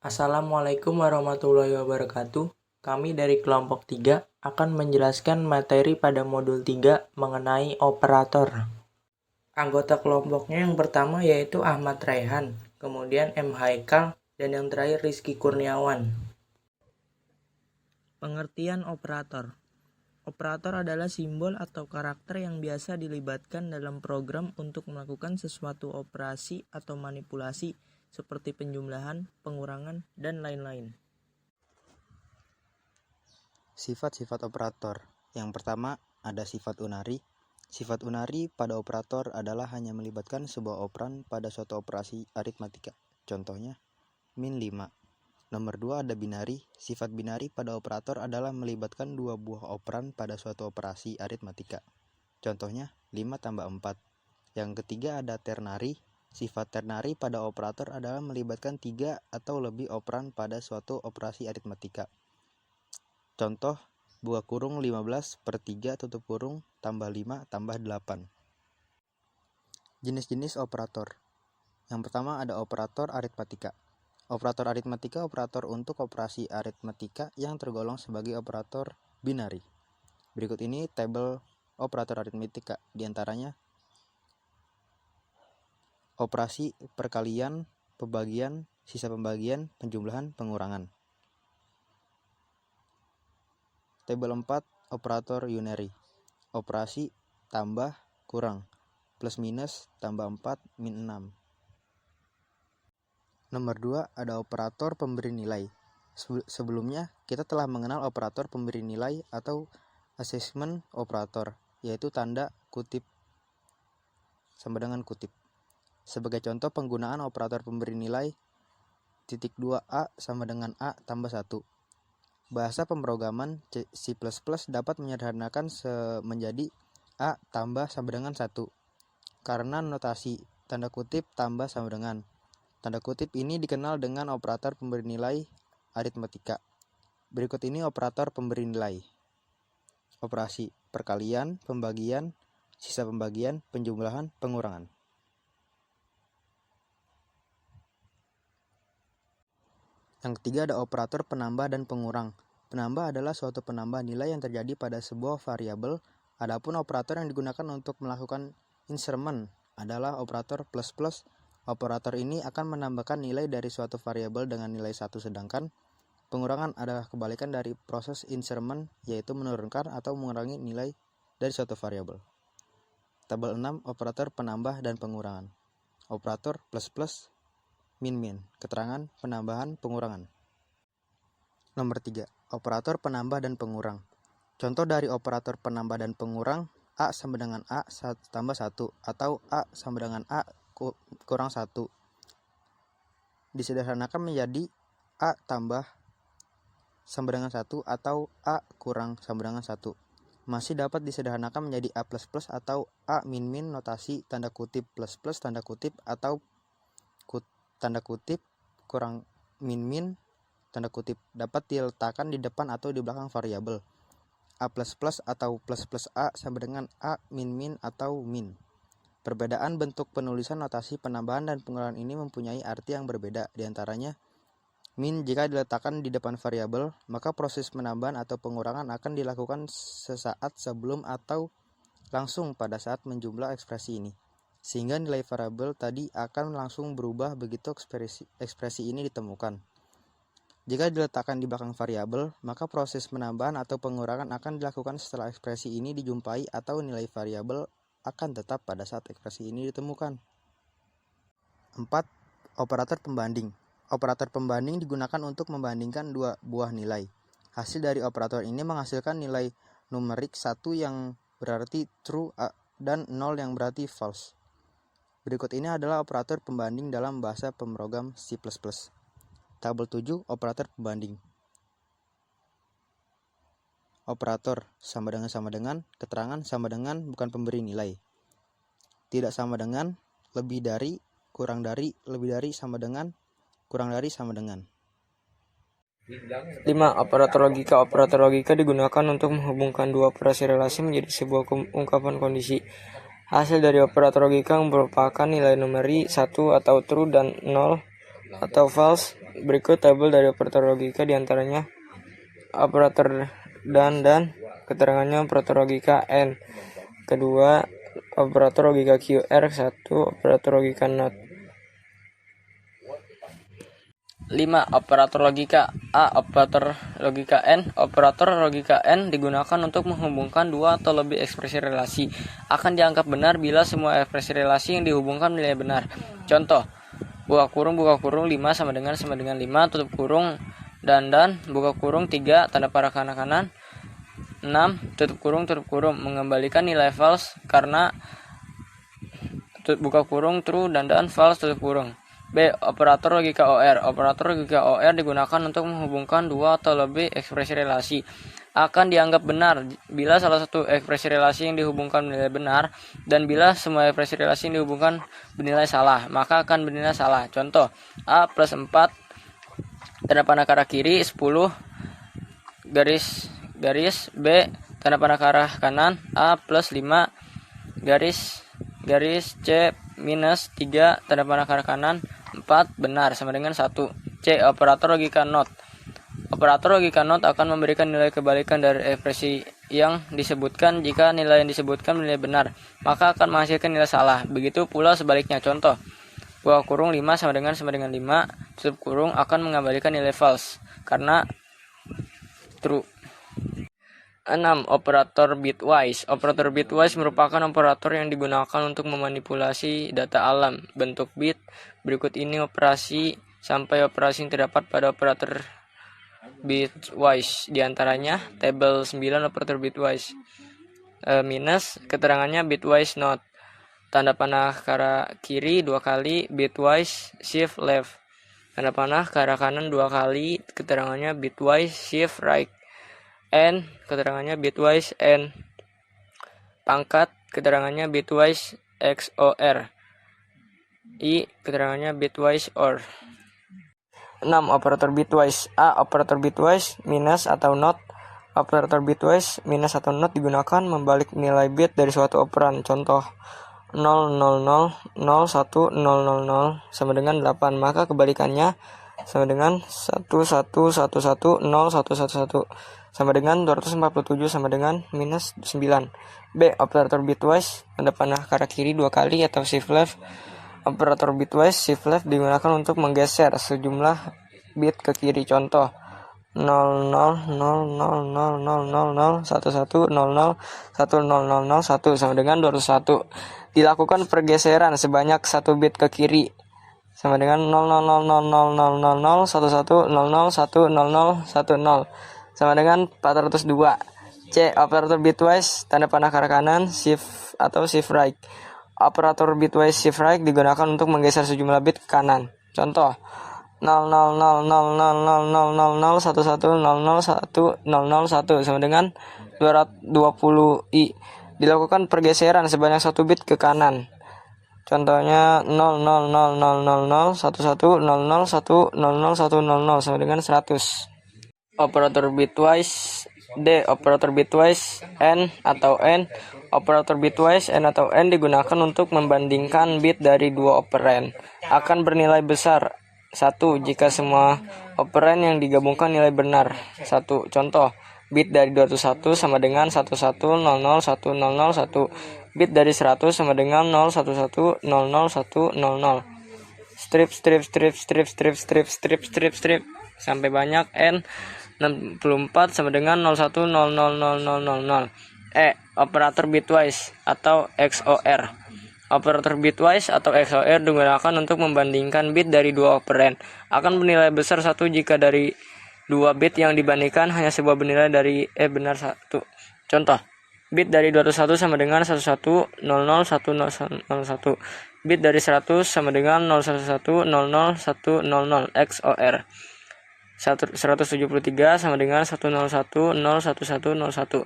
Assalamualaikum warahmatullahi wabarakatuh. Kami dari kelompok 3 akan menjelaskan materi pada modul 3 mengenai operator. Anggota kelompoknya yang pertama yaitu Ahmad Raihan, kemudian M. Haikal, dan yang terakhir Rizky Kurniawan. Pengertian operator. Operator adalah simbol atau karakter yang biasa dilibatkan dalam program untuk melakukan sesuatu operasi atau manipulasi seperti penjumlahan, pengurangan, dan lain-lain. Sifat-sifat operator. Yang pertama ada sifat unari. Sifat unari pada operator adalah hanya melibatkan sebuah operan pada suatu operasi aritmatika. Contohnya, min 5. Nomor 2 ada binari. Sifat binari pada operator adalah melibatkan dua buah operan pada suatu operasi aritmatika. Contohnya, 5 tambah 4. Yang ketiga ada ternari. Sifat ternari pada operator adalah melibatkan 3 atau lebih operan pada suatu operasi aritmatika. Contoh, buka kurung 15 per 3 tutup kurung tambah 5 tambah 8. Jenis-jenis operator. Yang pertama ada operator aritmatika. Operator aritmatika operator untuk operasi aritmatika yang tergolong sebagai operator binari. Berikut ini tabel operator aritmatika, diantaranya operasi perkalian, pembagian, sisa pembagian, penjumlahan, pengurangan. Tabel 4 operator unary. Operasi tambah kurang, plus minus tambah 4 min 6. Nomor 2 ada operator pemberi nilai. Sebelumnya kita telah mengenal operator pemberi nilai atau assessment operator, yaitu tanda kutip sama dengan kutip. Sebagai contoh penggunaan operator pemberi nilai, titik 2A sama dengan A tambah 1. Bahasa pemrograman C++ dapat menyederhanakan menjadi A tambah sama dengan 1 karena notasi tanda kutip tambah sama dengan. Tanda kutip ini dikenal dengan operator pemberi nilai aritmatika. Berikut ini operator pemberi nilai. Operasi perkalian, pembagian, sisa pembagian, penjumlahan, pengurangan. Yang ketiga ada operator penambah dan pengurang. Penambah adalah suatu penambah nilai yang terjadi pada sebuah variabel. Adapun operator yang digunakan untuk melakukan insertion adalah operator plus. Operator ini akan menambahkan nilai dari suatu variabel dengan nilai 1, sedangkan pengurangan adalah kebalikan dari proses insertion, yaitu menurunkan atau mengurangi nilai dari suatu variabel. Tabel 6 operator penambah dan pengurangan. Operator plus, min, keterangan penambahan pengurangan. Nomor 3, operator penambah dan pengurang. Contoh dari operator penambah dan pengurang, A sama dengan A tambah 1 atau A sama dengan A kurang 1. Disederhanakan menjadi A tambah sama dengan 1 atau A kurang sama dengan 1. Masih dapat disederhanakan menjadi A++ atau A min notasi tanda kutip plus tanda kutip atau tanda kutip kurang min tanda kutip, dapat diletakkan di depan atau di belakang variabel. A++ atau plus A sama dengan A min atau min. Perbedaan bentuk penulisan notasi penambahan dan pengurangan ini mempunyai arti yang berbeda. Di antaranya, min jika diletakkan di depan variabel, maka proses penambahan atau pengurangan akan dilakukan sesaat sebelum atau langsung pada saat menjumlah ekspresi ini, sehingga nilai variabel tadi akan langsung berubah begitu ekspresi ini ditemukan. Jika diletakkan di belakang variabel, maka proses penambahan atau pengurangan akan dilakukan setelah ekspresi ini dijumpai atau nilai variabel akan tetap pada saat ekspresi ini ditemukan. 4. Operator pembanding. Operator pembanding digunakan untuk membandingkan dua buah nilai. Hasil dari operator ini menghasilkan nilai numerik 1 yang berarti true dan 0 yang berarti false. Berikut ini adalah operator pembanding dalam bahasa pemrogram C++. Tabel 7 operator pembanding. Operator sama dengan, keterangan sama dengan bukan pemberi nilai. Tidak sama dengan, lebih dari, kurang dari, lebih dari sama dengan, kurang dari sama dengan. 5. Operator logika. Operator logika digunakan untuk menghubungkan dua operasi relasi menjadi sebuah ungkapan kondisi. Hasil dari operator logika merupakan nilai numeri 1 atau true dan 0 atau false Berikut tabel dari operator logika, diantaranya operator dan keterangannya operator logika N. Kedua, operator logika QR. 1. Operator logika NOT. 5. Operator logika A. Operator logika N. Operator logika N digunakan untuk menghubungkan dua atau lebih ekspresi relasi. Akan dianggap benar bila semua ekspresi relasi yang dihubungkan nilai benar. Contoh, buka kurung 5 sama dengan 5, tutup kurung dan buka kurung 3 tanda panah kanan 6 tutup kurung mengembalikan nilai false karena buka kurung true dan false tutup kurung. B. Operator logika OR. Operator logika OR digunakan untuk menghubungkan dua atau lebih ekspresi relasi. Akan dianggap benar bila salah satu ekspresi relasi yang dihubungkan bernilai benar, dan bila semua ekspresi relasi yang dihubungkan bernilai salah, maka akan bernilai salah. Contoh, A plus 4 tanda panah ke arah kiri 10 garis B tanda panah ke arah kanan A plus 5 garis C minus 3 tanda panah ke arah kanan 4 benar sama dengan 1. C. Operator logika NOT. Operator logika NOT akan memberikan nilai kebalikan dari ekspresi yang disebutkan. Jika nilai yang disebutkan nilai benar, maka akan menghasilkan nilai salah. Begitu pula sebaliknya. Contoh, buka kurung 5 sama dengan 5, tutup kurung akan mengembalikan nilai false karena true. 6. Operator bitwise. Operator bitwise merupakan operator yang digunakan untuk memanipulasi data alam bentuk bit. Berikut ini operasi sampai operasi yang terdapat pada operator bitwise. Di antaranya tabel 9 operator bitwise. Minus keterangannya bitwise not. Tanda panah ke arah kiri 2 kali, bitwise shift left. Tanda panah ke arah kanan 2 kali, keterangannya bitwise shift right. N, keterangannya bitwise N. Pangkat, keterangannya bitwise XOR. I, keterangannya bitwise OR. 6. Operator bitwise. A. Operator bitwise minus atau not. Operator bitwise minus atau not digunakan membalik nilai bit dari suatu operan. Contoh, 000 01 000 sama dengan 8. Maka kebalikannya sama dengan 1111 0111 sama dengan 247 sama dengan minus 9. B. Operator bitwise tanda panah ke arah kiri 2 kali atau shift left. Operator bitwise shift left digunakan untuk menggeser sejumlah bit ke kiri. Contoh, 0000001100100001 sama dengan 201. Dilakukan pergeseran sebanyak 1 bit ke kiri sama dengan 0000001100101010 sama dengan 402. C. Operator bitwise tanda panah ke arah kanan shift atau shift right. Operator bitwise shift right digunakan untuk menggeser sejumlah bit ke kanan. Contoh, 00000011001001 sama dengan 220i. Dilakukan pergeseran sebanyak 1 bit ke kanan. Contohnya 00001100100100 sama dengan 100. Operator bitwise. D. Operator bitwise N atau N. Operator bitwise N atau N digunakan untuk membandingkan bit dari dua operan. Akan bernilai besar 1 jika semua operan yang digabungkan nilai benar 1. Contoh, bit dari 201 sama dengan 11001001. Bit dari 100 sama dengan 01100100. Strip sampai banyak. N 64 sama dengan 01000000. E. Operator bitwise atau XOR. Operator bitwise atau XOR digunakan untuk membandingkan bit dari dua operan. Akan bernilai besar 1 jika dari dua bit yang dibandingkan hanya sebuah bernilai dari benar 1. Contoh, bit dari 201 sama dengan 11001001. Bit dari 100 sama dengan 01100100. XOR. 173 sama dengan 101.01101.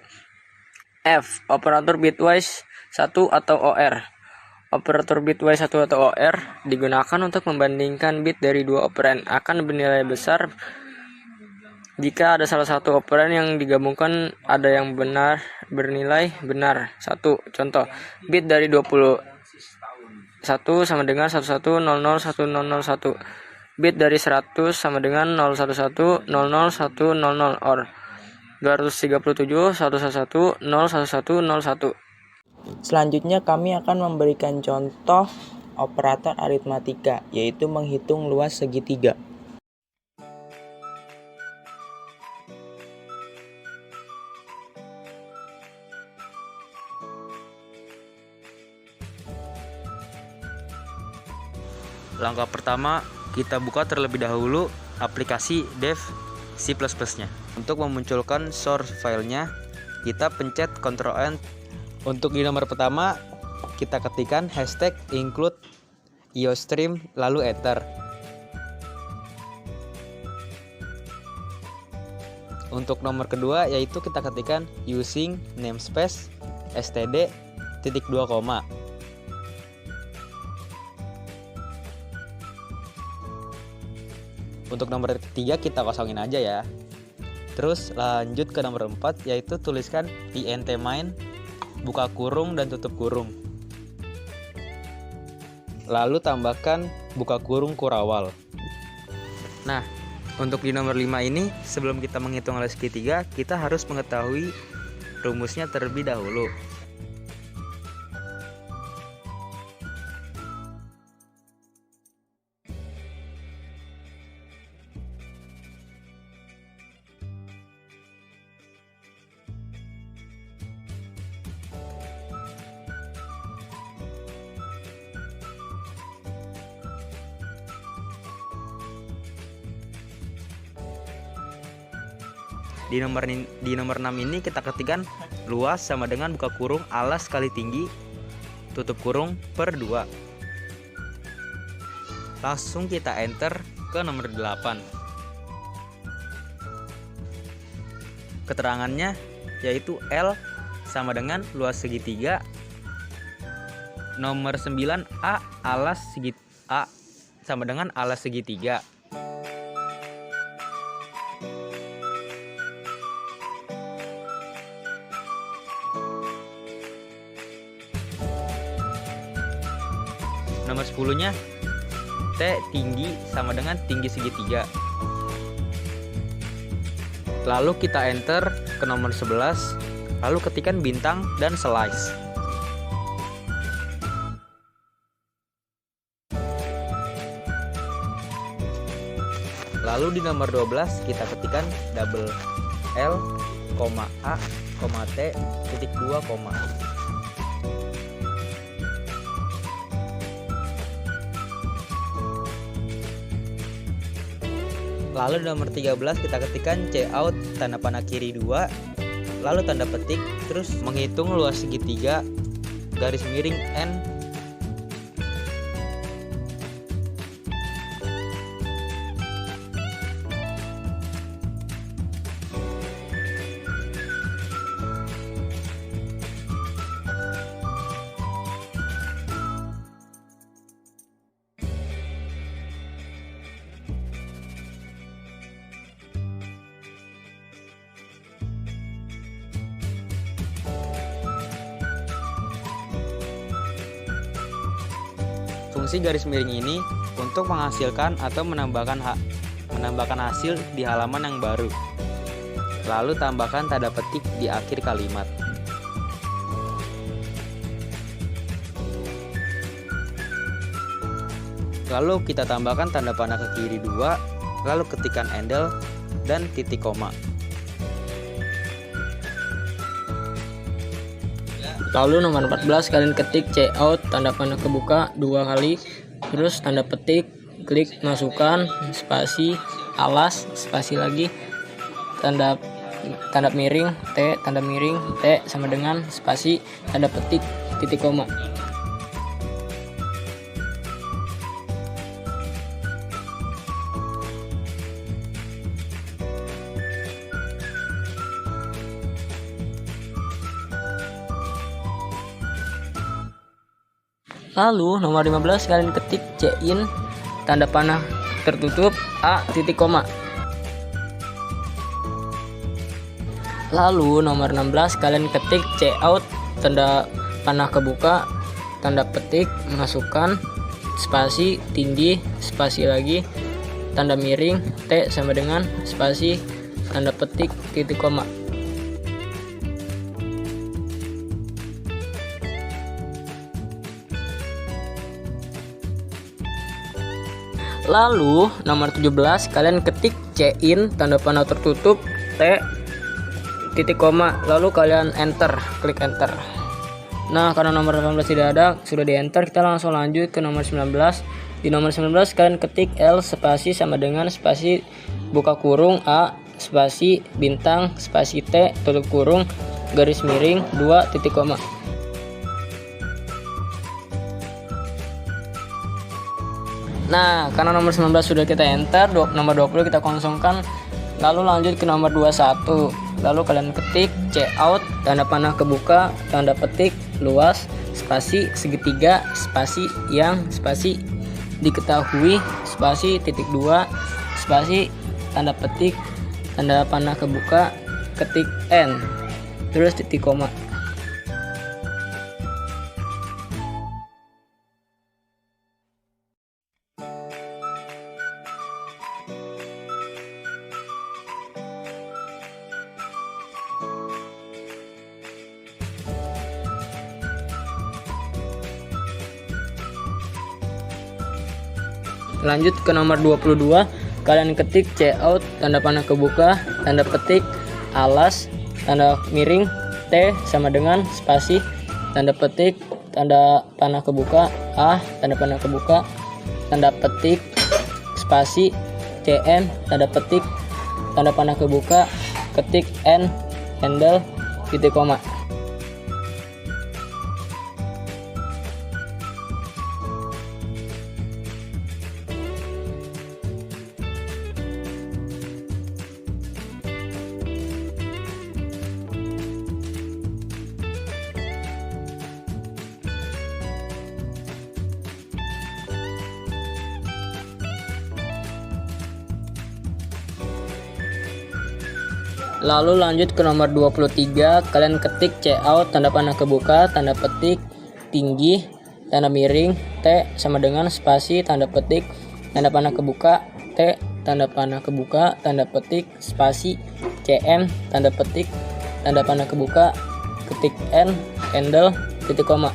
F. Operator bitwise 1 atau OR. Operator bitwise 1 atau OR digunakan untuk membandingkan bit dari dua operan. Akan bernilai besar jika ada salah satu operan yang digabungkan ada yang benar bernilai benar 1. Contoh, bit dari 21 sama dengan 11001001. bit dari 100 sama dengan 011 00100 or 237 111 01101. Selanjutnya kami akan memberikan contoh operator aritmatika, yaitu menghitung luas segitiga. Langkah pertama, kita buka terlebih dahulu aplikasi dev C++-nya. Untuk memunculkan source filenya, kita pencet Ctrl+N. Untuk di nomor pertama, kita ketikkan hashtag include iostream lalu enter. Untuk nomor kedua yaitu kita ketikkan using namespace std titik 2 koma. Untuk nomor ketiga kita kosongin aja ya. Terus lanjut ke nomor 4 yaitu tuliskan int main buka kurung dan tutup kurung. Lalu tambahkan buka kurung kurawal. Nah, untuk di nomor 5 ini sebelum kita menghitung luas segitiga, kita harus mengetahui rumusnya terlebih dahulu. Di nomor 6 ini kita ketikkan luas sama dengan buka kurung alas kali tinggi tutup kurung per 2. Langsung kita enter ke nomor 8. Keterangannya yaitu L sama dengan luas segitiga nomor 9A alas A sama dengan alas segitiga. Nomor 10-nya T tinggi sama dengan tinggi segitiga. Lalu kita enter ke nomor 11, lalu ketikkan bintang dan slice. Lalu di nomor 12 kita ketikkan double L, A, T, titik 2, Lalu di nomor 13 kita ketikkan cout tanda panah kiri 2, lalu tanda petik, terus menghitung luas segitiga garis miring N. Fungsi garis miring ini untuk menghasilkan atau menambahkan hasil di halaman yang baru. Lalu tambahkan tanda petik di akhir kalimat. Lalu kita tambahkan tanda panah ke kiri 2, lalu ketikkan handle dan titik koma. Lalu nomor 14 kalian ketik cout tanda panah kebuka 2 kali, terus tanda petik, klik masukkan, spasi, alas, spasi lagi, tanda miring T, tanda miring T sama dengan spasi, tanda petik, titik koma. Lalu nomor 15 kalian ketik cin tanda panah tertutup A titik koma. Lalu nomor 16 kalian ketik cout tanda panah kebuka tanda petik masukkan spasi tinggi spasi lagi tanda miring, T sama dengan spasi, tanda petik, titik koma. Lalu nomor 17 kalian ketik C-in tanda panah tertutup T titik koma, lalu kalian enter, klik enter. Nah, karena nomor 18 tidak ada, sudah di enter, kita langsung lanjut ke nomor 19. Di nomor 19 kalian ketik L spasi sama dengan spasi buka kurung A spasi bintang spasi T tutup kurung garis miring 2 titik koma. Nah, karena nomor 19 sudah kita enter, nomor 20 kita kosongkan. Lalu lanjut ke nomor 21. Lalu kalian ketik C out tanda panah kebuka tanda petik luas spasi segitiga spasi yang spasi diketahui spasi titik 2 spasi tanda petik tanda panah kebuka ketik N terus titik koma. Lanjut ke nomor 22, kalian ketik C out tanda panah kebuka tanda petik alas tanda miring T sama dengan spasi tanda petik tanda panah kebuka A tanda panah kebuka tanda petik spasi CN tanda petik tanda panah kebuka ketik N handle titik koma. Lalu lanjut ke nomor 23, kalian ketik C out tanda panah kebuka tanda petik tinggi tanda miring T sama dengan spasi tanda petik tanda panah kebuka T tanda panah kebuka tanda petik spasi CM tanda petik tanda panah kebuka ketik N handle titik koma.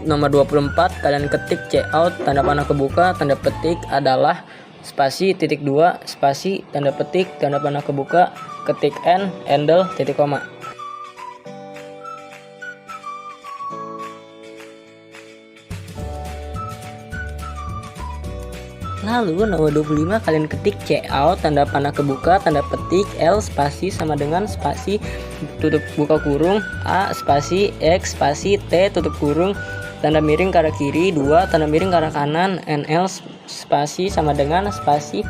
Nomor 24 kalian ketik C out tanda panah kebuka tanda petik adalah spasi titik 2 spasi tanda petik tanda panah kebuka ketik N handle titik koma. Lalu nomor 25 kalian ketik C out tanda panah kebuka tanda petik L spasi sama dengan spasi tutup buka kurung A spasi X spasi T tutup kurung tanda miring ke arah kiri 2 tanda miring ke arah kanan NL spasi sama dengan spasi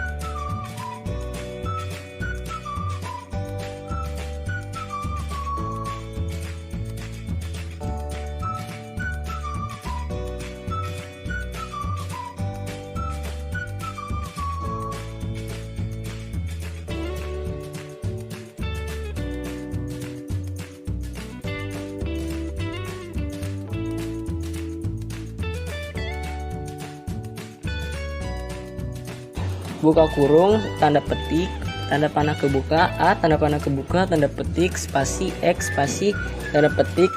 buka kurung tanda petik tanda panah kebuka A tanda panah kebuka tanda petik spasi X spasi tanda petik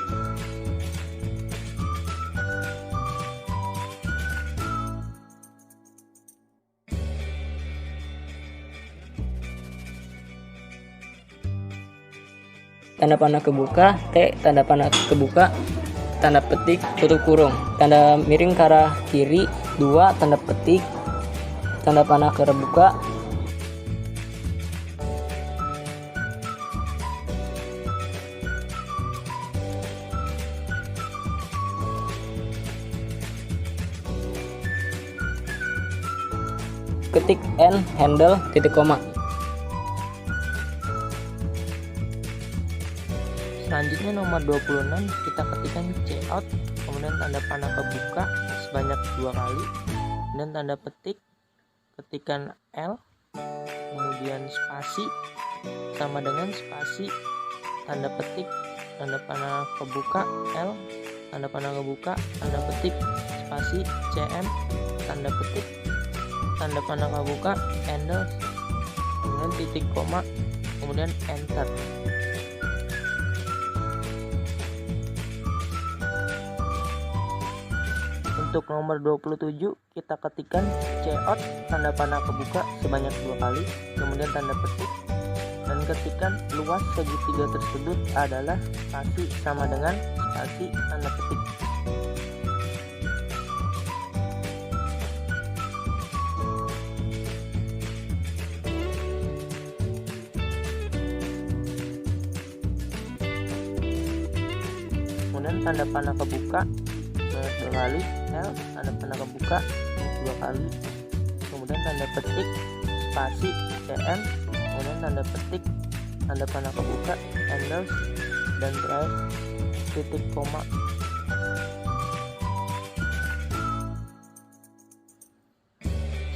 tanda panah kebuka T tanda panah kebuka tanda petik tutup kurung tanda miring ke arah kiri 2 tanda petik tanda panah kebuka ketik N handle titik koma. Selanjutnya nomor 26 kita ketikkan cout, kemudian tanda panah kebuka sebanyak 2 kali, dan tanda petik, ketikan L, kemudian spasi sama dengan spasi, tanda petik, tanda panah kebuka L, tanda panah kebuka, tanda petik, spasi CM, tanda petik, tanda panah kebuka handle, kemudian titik koma, kemudian enter. Untuk nomor 27 kita ketikkan cout, tanda panah kebuka sebanyak 2 kali, kemudian tanda petik, dan ketikan luas segitiga tersebut adalah spasi sama dengan spasi tanda petik. Kemudian tanda panah kebuka 2 kali, L, tanda panah kebuka 2 kali, kemudian tanda petik, spasi CM, kemudian tanda petik, tanda panah kebuka handles, dan terakhir titik koma.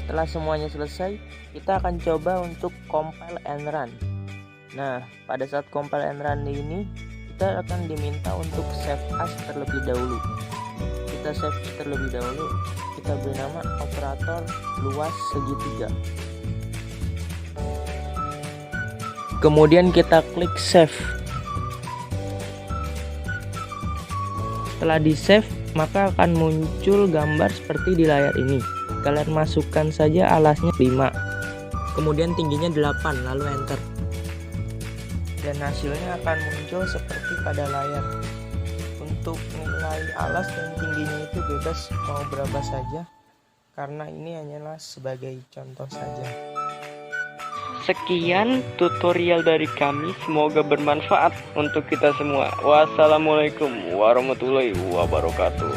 Setelah semuanya selesai, kita akan coba untuk compile and run. Nah, pada saat compile and run ini kita akan diminta untuk save as terlebih dahulu. Kita save terlebih dahulu, kita beri nama operator luas segitiga. Kemudian kita klik save. Setelah di save, maka akan muncul gambar seperti di layar ini. Kalian masukkan saja alasnya 5, kemudian tingginya 8, lalu enter. Dan hasilnya akan muncul seperti pada layar. Untuk nilai alas dan tingginya itu bebas mau berapa saja, karena ini hanyalah sebagai contoh saja. Sekian tutorial dari kami, semoga bermanfaat untuk kita semua. Wassalamualaikum warahmatullahi wabarakatuh.